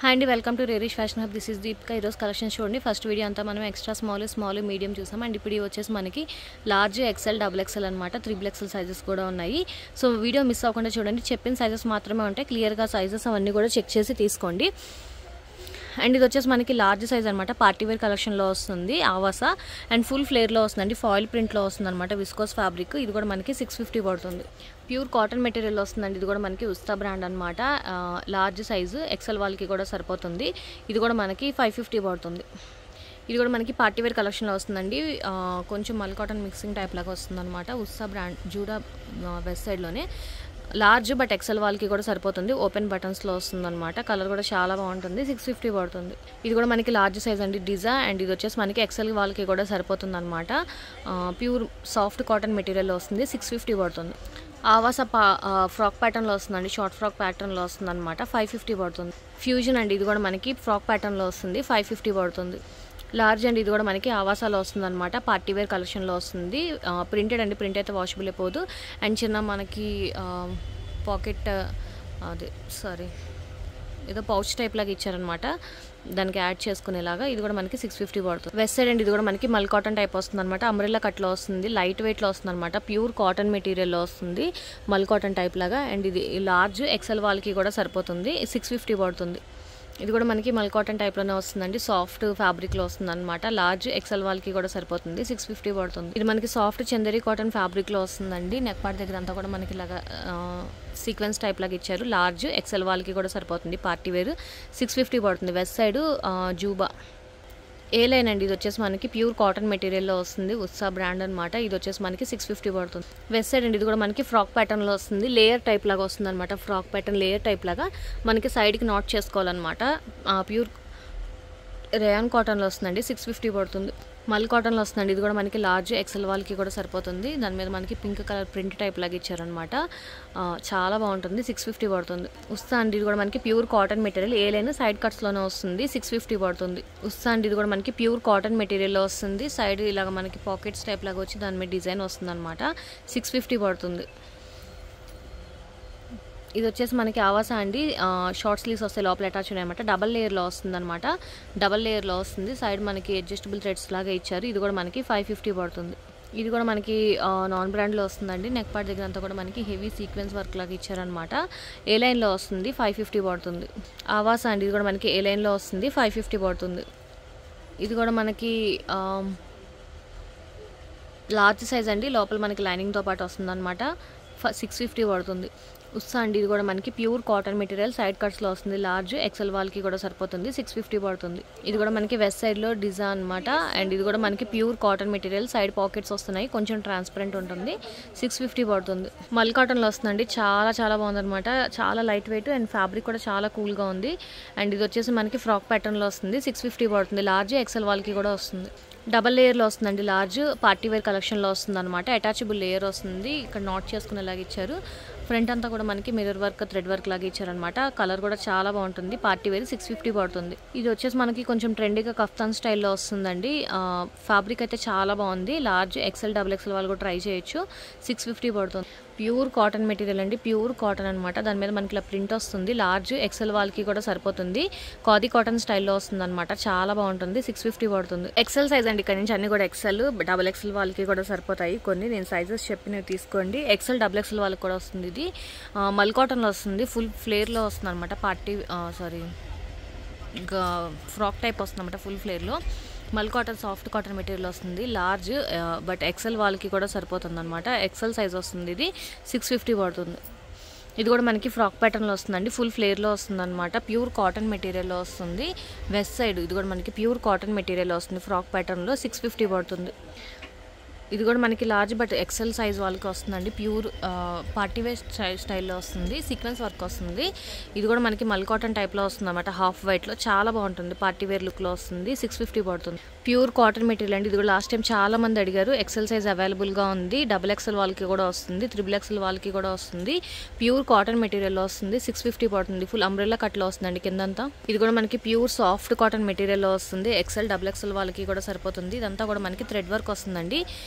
Hi అండి, welcome to రేరిష్ fashion hub. This is Deepika. ఈరోజు కలెక్షన్ చూడండి. ఫస్ట్ వీడియో అంతా మనం ఎక్స్ట్రా స్మాల్ మీడియం చూసాం. అండ్ ఇప్పుడు ఇవి వచ్చేసి మనకి లార్జ్ ఎక్సెల్ డబుల్ ఎక్సెల్ అనమాట. 3XL సైజెస్ కూడా ఉన్నాయి. సో వీడియో మిస్ అవ్వకుండా చూడండి. చెప్పిన సైజెస్ మాత్రమే ఉంటాయి. క్లియర్గా సైజెస్ అవన్నీ కూడా చెక్ చేసి తీసుకోండి. అండ్ ఇది వచ్చేసి మనకి లార్జ్ సైజ్ అనమాట. పార్టీవేర్ కలెక్షన్లో వస్తుంది. ఆవాసా అండ్ ఫుల్ ఫ్లేర్లో వస్తుందండి. ఫాయిల్ ప్రింట్లో వస్తుంది అనమాట. Viscose fabric. ఇది కూడా మనకి 650 పడుతుంది. ప్యూర్ కాటన్ మెటీరియల్ వస్తుందండి. ఇది కూడా మనకి ఉస్తా బ్రాండ్ అనమాట. లార్జ్ సైజు ఎక్సెల్ వాళ్ళకి కూడా సరిపోతుంది. ఇది కూడా మనకి 550 పడుతుంది. ఇది కూడా మనకి పార్టీవేర్ కలెక్షన్లో వస్తుందండి. కొంచెం మల్ కాటన్ మిక్సింగ్ టైప్ లాగా వస్తుంది అనమాట. ఉస్తా బ్రాండ్ జూడా వెస్ట్ సైడ్లోనే లార్జ్ బట్ ఎక్సెల్ వాళ్ళకి కూడా సరిపోతుంది. ఓపెన్ బటన్స్లో వస్తుంది అనమాట. కలర్ కూడా చాలా బాగుంటుంది. 650 పడుతుంది. ఇది కూడా మనకి లార్జ్ సైజ్ అండి. డిజా అండ్ ఇది వచ్చేసి మనకి ఎక్సెల్ వాళ్ళకి కూడా సరిపోతుంది అనమాట. ప్యూర్ సాఫ్ట్ కాటన్ మెటీరియల్లో వస్తుంది. 650 పడుతుంది. ఆవాసా ఫ్రాక్ ప్యాటర్న్లో వస్తుందండి. షార్ట్ ఫ్రాక్ ప్యాటర్న్లో వస్తుంది అనమాట. 550 పడుతుంది. ఫ్యూజన్ అండి. ఇది కూడా మనకి ఫ్రాక్ ప్యాటర్న్లో వస్తుంది. 550 పడుతుంది. లార్జ్ అండి. ఇది కూడా మనకి ఆవాసాలో వస్తుంది అనమాట. పార్టీవేర్ కలెక్షన్లో వస్తుంది. ప్రింటెడ్ అండి. ప్రింట్ అయితే వాషబుల్ అయిపోదు. అండ్ చిన్న మనకి పాకెట్ ఏదో పౌచ్ టైప్ లాగా ఇచ్చారనమాట. దానికి యాడ్ చేసుకునేలాగా. ఇది కూడా మనకి 650 పడుతుంది. వెస్ట్ సైడ్ అండి. ఇది కూడా మనకి మల్ కాటన్ టైప్ వస్తుంది అనమాట. అంబ్రెల్లా కట్లో వస్తుంది. లైట్ వెయిట్లో వస్తుంది అనమాట. ప్యూర్ కాటన్ మెటీరియల్లో వస్తుంది. మల్ కాటన్ టైప్ లాగా. అండ్ ఇది లార్జ్ ఎక్సెల్ వాళ్ళకి కూడా సరిపోతుంది. 650 పడుతుంది. ఇది కూడా మనకి మల్ కాటన్ టైప్లోనే వస్తుందండి. సాఫ్ట్ ఫ్యాబ్రిక్లో వస్తుంది అనమాట. లార్జ్ ఎక్సెల్ వాళ్ళకి కూడా సరిపోతుంది. 650 పడుతుంది. ఇది మనకి సాఫ్ట్ చందేరి కాటన్ ఫ్యాబ్రిక్లో వస్తుందండి. నెక్ పార్ట్ దగ్గర అంతా కూడా మనకి ఇలాగా సీక్వెన్స్ టైప్ లాగా ఇచ్చారు. లార్జ్ ఎక్సెల్ వాళ్ళకి కూడా సరిపోతుంది. పార్టీవేర్ 650 పడుతుంది. వెస్ట్ సైడ్ జూబా ఏ లైన్ అండి. ఇది వచ్చేసి మనకి ప్యూర్ కాటన్ మెటీరియల్లో వస్తుంది. ఉత్సా బ్రాండ్ అనమాట. ఇది వచ్చేసి మనకి 650 పడుతుంది. వెస్ట్ సైడ్ అండి. ఇది కూడా మనకి ఫ్రాక్ ప్యాటర్న్లో వస్తుంది. లేయర్ టైప్ లాగా వస్తుంది అనమాట. ఫ్రాక్ ప్యాటర్న్ లేయర్ టైప్ లాగా మనకి సైడ్కి నాట్ చేసుకోవాలన్నమాట. ప్యూర్ రేయాన్ కాటన్లో వస్తుందండి. 650 పడుతుంది. మల్ కాటన్లో వస్తుందండి. ఇది కూడా మనకి లార్జ్ ఎక్సెల్ వాళ్ళకి కూడా సరిపోతుంది. దాని మీద మనకి పింక్ కలర్ ప్రింట్ టైప్ లాగా ఇచ్చారనమాట. చాలా బాగుంటుంది. 650 పడుతుంది. ఉస్తా అండి. ఇది కూడా మనకి ప్యూర్ కాటన్ మెటీరియల్. ఏ లైన్ సైడ్ కట్స్లోనే వస్తుంది. 650 పడుతుంది. ఉస్తా అండి. ఇది కూడా మనకి ప్యూర్ కాటన్ మెటీరియల్లో వస్తుంది. సైడ్ ఇలాగ మనకి పాకెట్స్ టైప్ లాగా వచ్చి దాని మీద డిజైన్ వస్తుంది అనమాట. 650 పడుతుంది. ఇది వచ్చేసి మనకి ఆవాసా అండి. షార్ట్ స్లీవ్స్ వస్తాయి. లోపల అటాచ్ ఉన్నాయన్నమాట. డబల్ లేయర్లో వస్తుంది అనమాట. డబల్ లేయర్లో వస్తుంది. సైడ్ మనకి అడ్జస్టబుల్ థ్రెడ్స్ లాగా ఇచ్చారు. ఇది కూడా మనకి 550 పడుతుంది. ఇది కూడా మనకి నాన్ బ్రాండ్లో వస్తుందండి. నెక్ పార్ట్ దగ్గర అంతా కూడా మనకి హెవీ సీక్వెన్స్ వర్క్ లాగా ఇచ్చారనమాట. ఏ లైన్లో వస్తుంది. 550 పడుతుంది. ఆవాసా అండి. ఇది కూడా మనకి ఏ లైన్లో వస్తుంది. 550 పడుతుంది. ఇది కూడా మనకి లార్జ్ సైజ్ అండి. లోపల మనకి లైనింగ్తో పాటు వస్తుంది అనమాట. 650 పడుతుంది. ఉస్తా అండి. ఇది కూడా మనకి ప్యూర్ కాటన్ మెటీరియల్ సైడ్ కట్స్లో వస్తుంది. లార్జ్ ఎక్సెల్ వాళ్ళకి కూడా సరిపోతుంది. 650 పడుతుంది. ఇది కూడా మనకి వెస్ట్ సైడ్లో డిజైన్ అనమాట. అండ్ ఇది కూడా మనకి pure cotton material side pockets వస్తున్నాయి. కొంచెం ట్రాన్స్పరెంట్ ఉంటుంది. 650 పడుతుంది. మల్ కాటన్లో వస్తుందండి. చాలా బాగుందనమాట. చాలా లైట్ వెయిట్ అండ్ ఫ్యాబ్రిక్ కూడా చాలా కూల్గా ఉంది. అండ్ ఇది వచ్చేసి మనకి ఫ్రాక్ ప్యాటర్న్లో వస్తుంది. 650 పడుతుంది. లార్జ్ ఎక్సెల్ వాళ్ళకి కూడా వస్తుంది. డబల్ లేయర్లో వస్తుందండి. లార్జ్ పార్టీవేర్ కలెక్షన్లో వస్తుంది అనమాట. అటాచబుల్ లేయర్ వస్తుంది. ఇక్కడ నాట్ చేసుకునేలాగా ఇచ్చారు. ఫ్రంట్ అంతా కూడా మనకి మిర్రర్ వర్క్ థ్రెడ్ వర్క్ లాగా ఇచ్చారనమాట. కలర్ కూడా చాలా బాగుంటుంది. పార్టీవేర్ 650 పడుతుంది. ఇది వచ్చేసి మనకి కొంచెం ట్రెండీగా కఫ్తాన్ స్టైల్లో వస్తుందండి. ఫ్యాబ్రిక్ అయితే చాలా బాగుంది. లార్జ్ ఎక్సెల్ డబుల్ ఎక్సెల్ వాళ్ళు కూడా ట్రై చేయొచ్చు. 650 పడుతుంది. ప్యూర్ కాటన్ మెటీరియల్ అండి. ప్యూర్ కాటన్ అనమాట. దాని మీద మనకి ఇలా ప్రింట్ వస్తుంది. లార్జ్ ఎక్సెల్ వాళ్ళకి కూడా సరిపోతుంది. ఖాదీ కాటన్ స్టైల్లో వస్తుంది అనమాట. చాలా బాగుంటుంది. 650 పడుతుంది. ఎక్సెల్ సైజ్ అండి. ఇక్కడ నుంచి అన్ని కూడా ఎక్సెల్ డబుల్ ఎక్సెల్ వాళ్ళకి కూడా సరిపోతాయి. కొన్ని నేను సైజెస్ చెప్పినవి తీసుకోండి. ఎక్సెల్ డబుల్ ఎక్సెల్ వాళ్ళకి కూడా వస్తుంది. ఇది మల్ కాటన్లో వస్తుంది. ఫుల్ ఫ్లేర్లో వస్తుంది అనమాట. ఫ్రాక్ టైప్ వస్తుంది అనమాట. ఫుల్ ఫ్లేర్లో మల్ కాటన్ సాఫ్ట్ కాటన్ మెటీరియల్ వస్తుంది. లార్జ్ బట్ ఎక్సెల్ వాళ్ళకి కూడా సరిపోతుంది అనమాట. ఎక్సెల్ సైజ్ వస్తుంది. ఇది 650 పడుతుంది. ఇది కూడా మనకి ఫ్రాక్ ప్యాటర్న్లో వస్తుందండి. ఫుల్ ఫ్లేర్లో వస్తుంది అనమాట. ప్యూర్ కాటన్ మెటీరియల్లో వస్తుంది. వెస్ట్ సైడ్ ఇది కూడా మనకి ప్యూర్ కాటన్ మెటీరియల్ వస్తుంది. ఫ్రాక్ ప్యాటర్న్లో 650 పడుతుంది. ఇది కూడా మనకి లార్జ్ బట్ ఎక్సెల్ సైజ్ వాళ్ళకి వస్తుందండి. ప్యూర్ పార్టీవేర్ స్టైల్లో వస్తుంది. సీక్వెన్స్ వర్క్ వస్తుంది. ఇది కూడా మనకి మల్ కాటన్ టైప్లో వస్తుంది అనమాట. హాఫ్ వైట్లో చాలా బాగుంటుంది. పార్టీవేర్ లుక్లో వస్తుంది. 650 పడుతుంది. ప్యూర్ కాటన్ మెటీరియల్ అండి. ఇది కూడా లాస్ట్ టైం చాలా మంది అడిగారు. ఎక్సెల్ సైజ్ అవైలబుల్గా ఉంది. డబుల్ ఎక్సెల్ వాళ్ళకి కూడా వస్తుంది. 3XL వాళ్ళకి కూడా వస్తుంది. ప్యూర్ కాటన్ మెటీరియల్లో వస్తుంది. 650 పడుతుంది. ఫుల్ అంబ్రెల్లా కట్లో వస్తుందండి కిందంతా. ఇది కూడా మనకి ప్యూర్ సాఫ్ట్ కాటన్ మెటీరియల్లో వస్తుంది. ఎక్సెల్ డబుల్ ఎక్సెల్ వాళ్ళకి కూడా సరిపోతుంది. ఇదంతా కూడా మనకి థ్రెడ్ వర్క్ వస్తుందండి.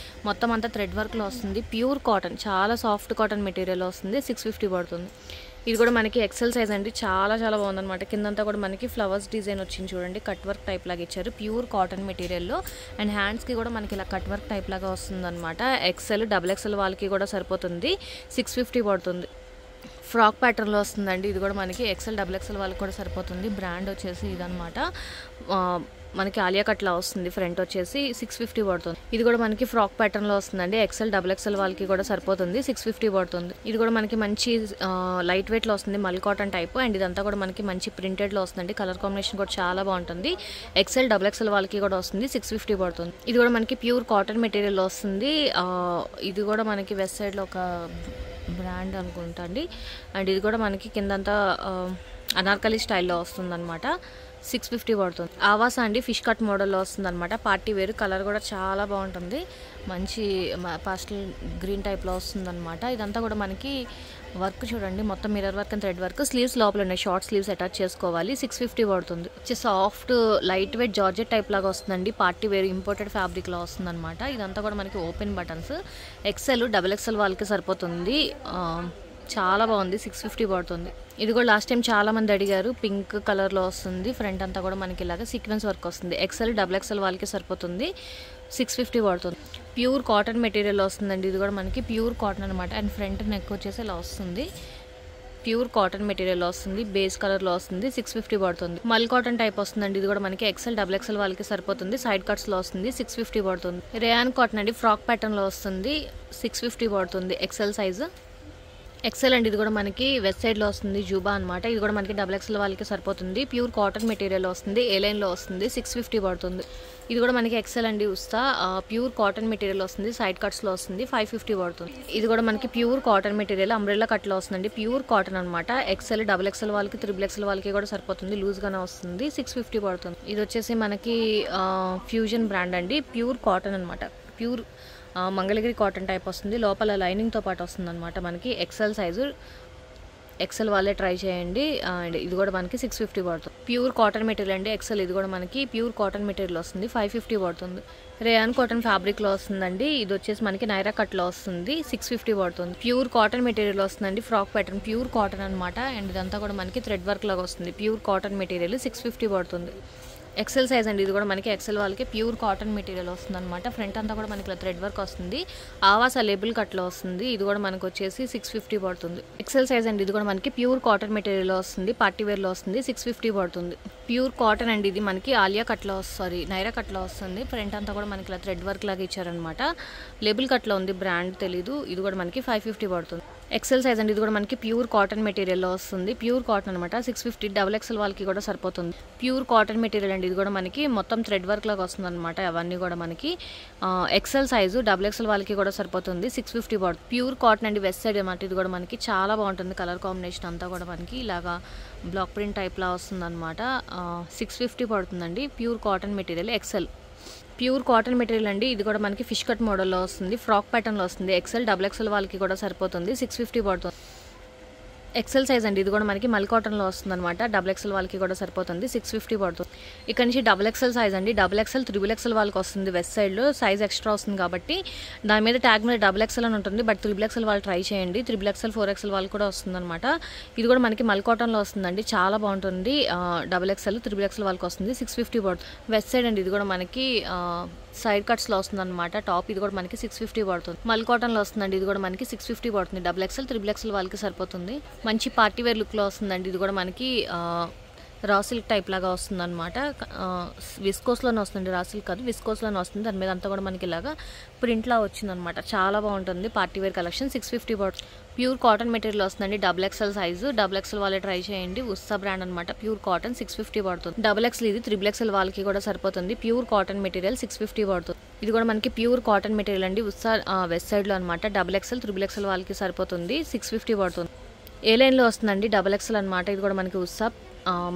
మొత్తం అంతా థ్రెడ్ వర్క్లో వస్తుంది. ప్యూర్ కాటన్ చాలా సాఫ్ట్ కాటన్ మెటీరియల్ వస్తుంది. 650 పడుతుంది. ఇది కూడా మనకి ఎక్సెల్ సైజ్ అండి, చాలా చాలా బాగుందన్నమాట. కిందంతా కూడా మనకి ఫ్లవర్స్ డిజైన్ వచ్చింది చూడండి, కట్ వర్క్ టైప్ లాగా ఇచ్చారు ప్యూర్ కాటన్ మెటీరియల్లో. అండ్ హ్యాండ్స్కి కూడా మనకి ఇలా కట్ వర్క్ టైప్ లాగా వస్తుందన్నమాట. ఎక్సెల్ డబుల్ ఎక్సెల్ వాళ్ళకి కూడా సరిపోతుంది. 650 పడుతుంది. ఫ్రాక్ ప్యాటర్న్లో వస్తుందండి. ఇది కూడా మనకి ఎక్సెల్ డబుల్ ఎక్సెల్ వాళ్ళకి కూడా సరిపోతుంది. బ్రాండ్ వచ్చేసి ఇదనమాట, మనకి ఆలియా కట్లా వస్తుంది. ఫ్రంట్ వచ్చేసి 650 పడుతుంది. ఇది కూడా మనకి ఫ్రాక్ ప్యాటర్న్లో వస్తుందండి. ఎక్సెల్ డబుల్ ఎక్సెల్ వాళ్ళకి కూడా సరిపోతుంది. 650 పడుతుంది. ఇది కూడా మనకి మంచి లైట్ వెయిట్లో వస్తుంది, మల్ కాటన్ టైప్. అండ్ ఇదంతా కూడా మనకి మంచి ప్రింటెడ్లో వస్తుందండి. కలర్ కాంబినేషన్ కూడా చాలా బాగుంటుంది. ఎక్సెల్ డబుల్ ఎక్సెల్ వాళ్ళకి కూడా వస్తుంది. 650 పడుతుంది. ఇది కూడా మనకి ప్యూర్ కాటన్ మెటీరియల్లో వస్తుంది. ఇది కూడా మనకి వెస్ట్ సైడ్లో ఒక బ్రాండ్ అనుకుంటా అండి. అండ్ ఇది కూడా మనకి కిందంతా అనార్కలి స్టైల్లో వస్తుందన్నమాట. 650 పడుతుంది. ఆవాస అండి, ఫిష్ కట్ మోడల్లో వస్తుందన్నమాట. పార్టీ వేర్, కలర్ కూడా చాలా బాగుంటుంది. మంచి పాస్టల్ గ్రీన్ టైప్లో వస్తుందన్నమాట. ఇదంతా కూడా మనకి వర్క్ చూడండి, మొత్తం mirror work and thread work. Sleeves లోపల ఉన్నాయి, షార్ట్ స్లీవ్స్ అటాచ్ చేసుకోవాలి. 650 పడుతుంది. Soft light weight georgette type లాగా వస్తుందండి. పార్టీ వేర్ ఇంపోర్టెడ్ ఫ్యాబ్రిక్లో వస్తుందన్నమాట. ఇదంతా కూడా మనకి open buttons. XL double XL వాళ్ళకి సరిపోతుంది. చాలా బాగుంది. 650 పడుతుంది. ఇది కూడా లాస్ట్ టైం చాలా మంది అడిగారు. పింక్ కలర్లో వస్తుంది. ఫ్రంట్ అంతా కూడా మనకి ఇలాగా సీక్వెన్స్ వర్క్ వస్తుంది. ఎక్సెల్ డబుల్ ఎక్సెల్ వాళ్ళకి సరిపోతుంది. 650 పడుతుంది. ప్యూర్ కాటన్ మెటీరియల్ వస్తుందండి. ఇది కూడా మనకి ప్యూర్ కాటన్ అనమాట. అండ్ ఫ్రంట్ నెక్ వచ్చేసి ఇలా వస్తుంది. ప్యూర్ కాటన్ మెటీరియల్ వస్తుంది, బేస్ కలర్లో వస్తుంది. 650 పడుతుంది. మల్ కాటన్ టైప్ వస్తుందండి. ఇది కూడా మనకి ఎక్సెల్ డబుల్ ఎక్సెల్ వాళ్ళకి సరిపోతుంది. సైడ్ కట్స్లో వస్తుంది. 650 పడుతుంది. రేయాన్ కాటన్ అండి, ఫ్రాక్ ప్యాటర్న్లో వస్తుంది. 650 పడుతుంది. XL size. ఎక్సెల్ అండి. ఇది కూడా మనకి వెస్ట్ సైడ్లో వస్తుంది, జూబా అనమాట. ఇది కూడా మనకి డబుల్ ఎక్సెల్ వాళ్ళకి సరిపోతుంది. ప్యూర్ కాటన్ మెటీరియల్ వస్తుంది. ఏ లైన్లో వస్తుంది. 650 పడుతుంది. ఇది కూడా మనకి ఎక్సెల్ అండి, ఉస్తా ప్యూర్ కాటన్ మెటీరియల్ వస్తుంది. సైడ్ కట్స్లో వస్తుంది. 550 పడుతుంది. ఇది కూడా మనకి ప్యూర్ కాటన్ మెటీరియల్ అంబ్రెల్లా కట్లో వస్తుందండి. ప్యూర్ కాటన్ అనమాట. ఎక్సెల్ డబుల్ ఎక్సెల్ వాళ్ళకి త్రిబుల్ ఎక్సెల్ వాళ్ళకి కూడా సరిపోతుంది. లూజ్గానే వస్తుంది. 650 పడుతుంది. ఇది వచ్చేసి మనకి ఫ్యూజన్ బ్రాండ్ అండి. ప్యూర్ కాటన్ అనమాట. ప్యూర్ మంగళగిరి కాటన్ టైప్ వస్తుంది. లోపల లైనింగ్తో పాటు వస్తుంది అనమాట. మనకి ఎక్సెల్ సైజు. ఎక్సెల్ వాళ్ళే ట్రై చేయండి. అండ్ ఇది కూడా మనకి 650 పడుతుంది. ప్యూర్ కాటన్ మెటీరియల్ అండి. ఎక్సెల్ ఇది కూడా మనకి ప్యూర్ కాటన్ మెటీరియల్ వస్తుంది. 550 పడుతుంది. రేయాన్ కాటన్ ఫ్యాబ్రిక్లో వస్తుందండి. ఇది వచ్చేసి మనకి నైరా కట్లో వస్తుంది. 650 పడుతుంది. ప్యూర్ కాటన్ మెటీరియల్ వస్తుందండి. ఫ్రాక్ ప్యాటర్న్ ప్యూర్ కాటన్ అనమాట. అండ్ ఇదంతా కూడా మనకి థ్రెడ్ వర్క్ లాగా వస్తుంది. Pure cotton material. 650 పడుతుంది. ఎక్సెల్ సైజ్ అండి. ఇది కూడా మనకి ఎక్సెల్ వాళ్ళకి ప్యూర్ కాటన్ మెటీరియల్ వస్తుంది అనమాట. ఫ్రంట్ అంతా కూడా మనకి ఇలా థ్రెడ్ వర్క్ వస్తుంది. ఆవాస లేబుల్ కట్లో వస్తుంది. ఇది కూడా మనకు వచ్చేసి 650 పడుతుంది. ఎక్సెల్ సైజ్ అండి. ఇది కూడా మనకి ప్యూర్ కాటన్ మెటీరియల్లో వస్తుంది. పార్టీ వేర్లో వస్తుంది. 650 పడుతుంది. ప్యూర్ కాటన్ అండి. ఇది మనకి ఆలియా కట్లో నైరా కట్లో వస్తుంది. ఫ్రంట్ అంతా కూడా మనకి ఇలా థ్రెడ్ వర్క్ లాగా ఇచ్చారనమాట. లేబుల్ కట్లో ఉంది, బ్రాండ్ తెలీదు. ఇది కూడా మనకి 550 పడుతుంది. ఎక్సెల్ సైజ్ అండి. ఇది కూడా మనకి ప్యూర్ కాటన్ మెటీరియల్లో వస్తుంది. ప్యూర్ కాటన్ అనమాట. 650. డబుల్ ఎక్సెల్ వాళ్ళకి కూడా సరిపోతుంది. ప్యూర్ కాటన్ మెటీరియల్ అండి. ఇది కూడా మనకి మొత్తం థ్రెడ్ వర్క్ లాగా వస్తుంది అనమాట. అవన్నీ కూడా మనకి ఎక్సెల్ సైజు డబుల్ ఎక్సెల్ వాళ్ళకి కూడా సరిపోతుంది. 650 పడుతుంది. ప్యూర్ కాటన్ అండి, వెస్ట్ సైడ్ అనమాట. ఇది కూడా మనకి చాలా బాగుంటుంది. కలర్ కాంబినేషన్ అంతా కూడా మనకి ఇలాగా బ్లాక్ ప్రింట్ టైప్లా వస్తుంది అనమాట. 650 పడుతుందండి. Pure cotton material XL. Pure cotton material అండి. ఇది కూడా మనకి ఫిష్ కట్ మోడల్లో వస్తుంది. ఫ్రాక్ ప్యాటర్న్లో వస్తుంది. ఎక్సెల్ డబుల్ ఎక్సెల్ వాళ్ళకి కూడా సరిపోతుంది. 650 పడుతుంది. ఎక్సెల్ సైజ్ అండి. ఇది కూడా మనకి మల్ కాటన్లో వస్తుంది అనమాట. డబుల్ ఎక్సెల్ వాళ్ళకి కూడా సరిపోతుంది. 650 పడుతుంది. ఇక్కడ నుంచి డబుల్ ఎక్సెల్ సైజ్ అండి. డబుల్ ఎక్సెల్ త్రిబుల్ ఎక్సెల్ వాళ్ళకి వస్తుంది. వెస్ట్ సైడ్లో సైజ్ ఎక్స్ట్రా వస్తుంది కాబట్టి దాని మీద ట్యాగ్ మీద డబుల్ ఎక్సెల్ అని ఉంటుంది. బట్ త్రిబుల్ ఎక్సెల్ వాళ్ళు ట్రై చేయండి. త్రిబుల్ ఎక్సెల్ 4XL వాళ్ళకి కూడా వస్తుంది అనమాట. ఇది కూడా మనకి మల్ కాటన్లో వస్తుందండి. చాలా బాగుంటుంది. డబుల్ ఎక్సెల్ త్రిబుల్ ఎక్సెల్ వాళ్ళకి వస్తుంది. 650 పడుతుంది. వెస్ట్ సైడ్ అండి. ఇది కూడా మనకి సైడ్ కట్స్లో వస్తుంది అనమాట. టాప్ ఇది కూడా మనకి 650 పడుతుంది. మల్ కాటన్లో వస్తుందండి. ఇది కూడా మనకి 650 పడుతుంది. డబుల్ ఎక్సెల్ త్రిబుల్ ఎక్సెల్ వాళ్ళకి సరిపోతుంది. మంచి పార్టీ వేర్ లుక్లో వస్తుందండి. ఇది కూడా మనకి రా సిల్క్ టైప్ లాగా వస్తుంది అనమాట. విస్కోస్లోనే వస్తుంది, రా సిల్క్ కాదు, విస్కోస్లోనే వస్తుంది. దాని మీద అంతా కూడా మనకి ఇలాగా ప్రింట్లా వచ్చింది అనమాట. చాలా బాగుంటుంది పార్టీ వేర్ కలెక్షన్. 650 పడుతుంది. ప్యూర్ కాటన్ మెటీరియల్ వస్తుందండి. Double XL size. Double XL వాళ్ళే ట్రై చేయండి. ఉస్తా బ్రాండ్ అనమాట. Pure cotton. 650 పడుతుంది. డబుల్ ఎక్సెల్ ఇది త్రిబుల్ ఎక్సెల్ వాళ్ళకి కూడా సరిపోతుంది. Pure cotton material. 650 పడుతుంది. ఇది కూడా మనకి ప్యూర్ కాటన్ మెటీరియల్ అండి. ఉస్తా వెస్ట్ సైడ్లో అనమాట. డబుల్ ఎక్సెల్ త్రిబుల్ ఎక్సెల్ వాళ్ళకి సరిపోతుంది. 650 పడుతుంది. ఏ లైన్లో వస్తుందండి. డబుల్ ఎక్సెల్ అనమాట. ఇది కూడా మనకి ఉస్తా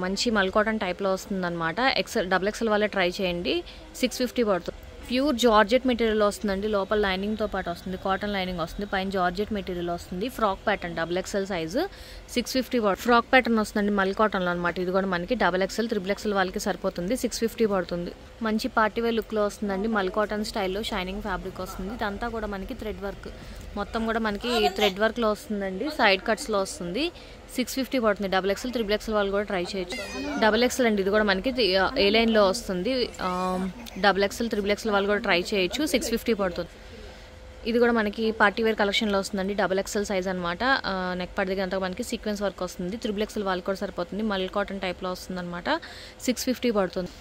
మంచి మల్ కాటన్ టైప్లో వస్తుంది అనమాట. డబుల్ ఎక్సెల్ వాళ్ళే ట్రై చేయండి. 650 పడుతుంది. ప్యూర్ జార్జెట్ మెటీరియల్ వస్తుందండి. లోపల లైనింగ్తో పాటు వస్తుంది. కాటన్ లైనింగ్ వస్తుంది. పైన జార్జెట్ మెటీరియల్ వస్తుంది. Frock pattern double XL size. 650 పడుతుంది. ఫ్రాక్ ప్యాటర్న్ వస్తుందండి మల్ కాటన్లో అనమాట. ఇది కూడా మనకి డబుల్ ఎక్సెల్ త్రిబుల్ ఎక్సెల్ వాళ్ళకి సరిపోతుంది. 650 పడుతుంది. మంచి పార్టీవేర్ లుక్లో వస్తుందండి. మల్ కాటన్ స్టైల్లో షైనింగ్ ఫ్యాబ్రిక్ వస్తుంది. ఇదంతా కూడా మనకి థ్రెడ్ వర్క్ మొత్తం కూడా మనకి థ్రెడ్ వర్క్లో వస్తుందండి. సైడ్ కట్స్లో వస్తుంది. 650 పడుతుంది. డబుల్ ఎక్స్ఎల్, త్రిబుల్ ఎక్స్ఎల్ వాళ్ళు కూడా ట్రై చేయొచ్చు. డబుల్ ఎక్స్ఎల్ అండి, ఇది కూడా మనకి ఏ లైన్లో వస్తుంది. డబుల్ ఎక్స్ఎల్, త్రిబుల్ ఎక్స్ఎల్ వాళ్ళు కూడా ట్రై చేయొచ్చు. 650 పడుతుంది. ఇది కూడా మనకి పార్టీ వేర్ కలెక్షన్లో వస్తుందండి. డబుల్ ఎక్స్ఎల్ సైజ్ అనమాట. నెక్ పడి దగ్గర అంతా మనకి సీక్వెన్స్ వర్క్ వస్తుంది. త్రిబుల్ ఎక్స్ఎల్ వాళ్ళు కూడా సరిపోతుంది. మల్ కాటన్ టైప్లో వస్తుంది అనమాట. 650 పడుతుంది.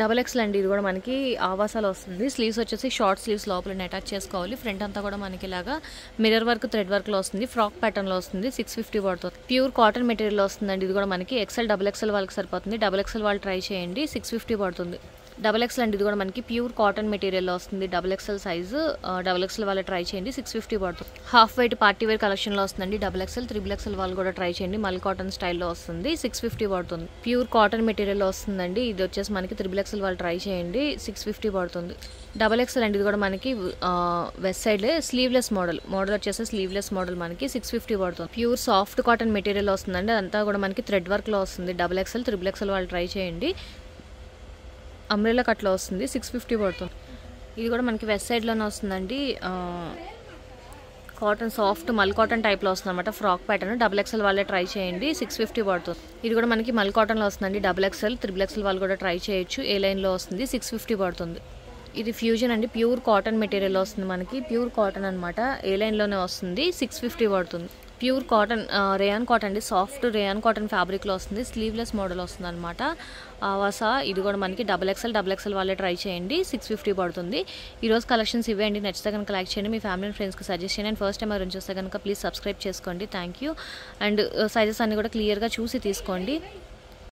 డబుల్ ఎక్స్ఎల్ అండి, ఇది కూడా మనకి ఆవాసాలు వస్తుంది. స్లీవ్స్ వచ్చేసి షార్ట్ స్లీవ్స్ లోపల అటాచ్ చేసుకోవాలి. ఫ్రంట్ అంతా కూడా మనకి ఇలాగా మిర్రర్ వర్క్, థ్రెడ్ వర్క్లో వస్తుంది. ఫ్రాక్ ప్యాటర్న్లో వస్తుంది. 650 పడుతుంది. ప్యూర్ కాటన్ మెటీరియల్లో వస్తుందండి. ఇది కూడా మనకి ఎక్స్ఎల్, డబుల్ ఎక్స్ఎల్ వాళ్ళకి సరిపోతుంది. డబుల్ ఎక్స్ఎల్ వాళ్ళు ట్రై చేయండి. 650 పడుతుంది. డబుల్ ఎక్స్ఎల్ అండి, ఇది కూడా మనకి ప్యూర్ కాటన్ మెటీరియల్లో వస్తుంది. Double XL size, double XL వాళ్ళు ట్రై చేయండి. 650 పడుతుంది. హాఫ్ వైట్ పార్టీ వేర్ కలెక్షన్లో వస్తుందండి. డబుల్ ఎక్స్ఎల్, త్రిబుల్ ఎక్స్ఎల్ వాళ్ళు కూడా ట్రై చేయండి. మల్ కాటన్ స్టైల్లో వస్తుంది. 650 పడుతుంది. ప్యూర్ కాటన్ మెటీరియల్లో వస్తుందండి. ఇది వచ్చేసి మనకి త్రిబుల్ ఎక్స్ఎల్ వాళ్ళు ట్రై చేయండి. 650 పడుతుంది. డబుల్ ఎక్స్ఎల్ అండి, ఇది కూడా మనకి వెస్ట్ సైడ్ స్లీవ్లెస్ మోడల్ వచ్చేసి స్లీవ్లెస్ మోడల్ మనకి 650 పడుతుంది. ప్యూర్ సాఫ్ట్ కాటన్ మెటీరియల్ వస్తుందండి. అదంతా కూడా మనకి థ్రెడ్ వర్క్లో వస్తుంది. డబుల్ ఎక్స్ఎల్, త్రిబుల్ ఎక్స్ఎల్ వాళ్ళు ట్రై చేయండి. అంబ్రెల్లా కట్లో వస్తుంది. 650 పడుతుంది. ఇది కూడా మనకి వెస్ట్ సైడ్లోనే వస్తుందండి. కాటన్ సాఫ్ట్ మల్ కాటన్ టైప్లో వస్తుంది అనమాట. Frock pattern. డబుల్ ఎక్స్ఎల్ వాళ్ళే ట్రై చేయండి. 650 పడుతుంది. ఇది కూడా మనకి మల్ కాటన్లో వస్తుందండి. డబుల్ ఎక్స్ఎల్, త్రిబుల్ ఎక్స్ఎల్ వాళ్ళు కూడా ట్రై చేయొచ్చు. ఏ లైన్లో వస్తుంది. 650 పడుతుంది. ఇది ఫ్యూజన్ అండి, ప్యూర్ కాటన్ మెటీరియల్ వస్తుంది మనకి. ప్యూర్ కాటన్ అనమాట. ఏ లైన్లోనే వస్తుంది. 650 పడుతుంది. ప్యూర్ కాటన్, రేయాన్ కాటన్ అండి. సాఫ్ట్ రేయాన్ కాటన్ ఫ్యాబ్రిక్లో వస్తుంది. స్లీవ్లెస్ మోడల్ వస్తుంది అనమాట. ఆవాసా, ఇది కూడా మనకి డబుల్ ఎక్స్ఎల్ వాళ్ళే ట్రై చేయండి. 650 పడుతుంది. ఈరోజు కలెక్షన్స్ ఇవే అండి. నచ్చితే కనుక లైక్ చేయండి. మీ ఫ్యామిలీ అండ్ ఫ్రెండ్స్కి సజెస్ట్ చేయండి. అండ్ ఫస్ట్ టైం ఎవరైనా చూస్తే కనుక ప్లీజ్ సబ్స్క్రైబ్ చేసుకోండి. Thank you. అండ్ సైజెస్ అన్ని కూడా క్లియర్గా చూసి తీసుకోండి.